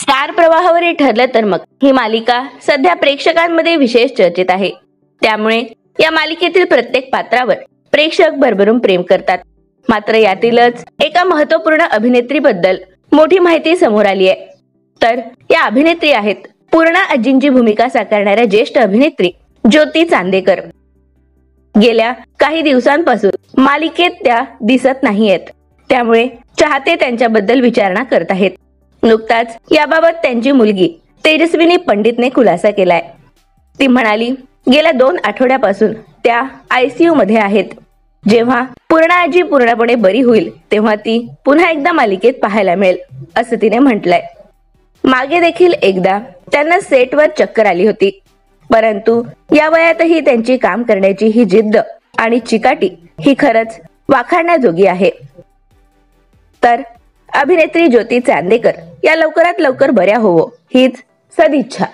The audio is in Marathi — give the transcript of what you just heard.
स्टार प्रवाहावरील ठरलं तर मग ही मालिका सध्या प्रेक्षकांमध्ये विशेष चर्चेत आहे। त्यामुळे या मालिकेतील प्रत्येक पात्रावर प्रेक्षक भरभरून प्रेम करतात। मात्र यातीलच एका महत्त्वपूर्ण अभिनेत्रीबद्दल मोठी माहिती समोर आली आहे। तर या अभिनेत्री आहेत पूर्णा आजींची भूमिका साकारणाऱ्या ज्येष्ठ अभिनेत्री ज्योती चांदेकर। गेल्या काही दिवसांपासून मालिकेत त्या दिसत नाहीयेत, त्यामुळे चाहते त्यांच्याबद्दल विचारणा करत आहेत। नुकताच याबाबत त्यांची मुलगी तेजस्विनी पंडितने खुलासा केलाय। ती म्हणाली, गेल्या 2 आठवड्यापासून त्या ICU मध्ये आहेत। जेव्हा पूर्णा आजी पूर्णपणे बरी होईल तेव्हा ती पुन्हा एकदा मालिकेत पाहायला मिळेल, असं तिने म्हटलंय। मागे देखील एकदा त्यांना सेटवर चक्कर आली होती, परंतु या वयातही त्यांची काम करण्याची ही जिद्द आणि चिकाटी ही खरंच वाखाणण्याजोगी आहे। तर अभिनेत्री ज्योती चांदेकर या लवकरात लवकर बऱ्या होवो हीच सदिच्छा।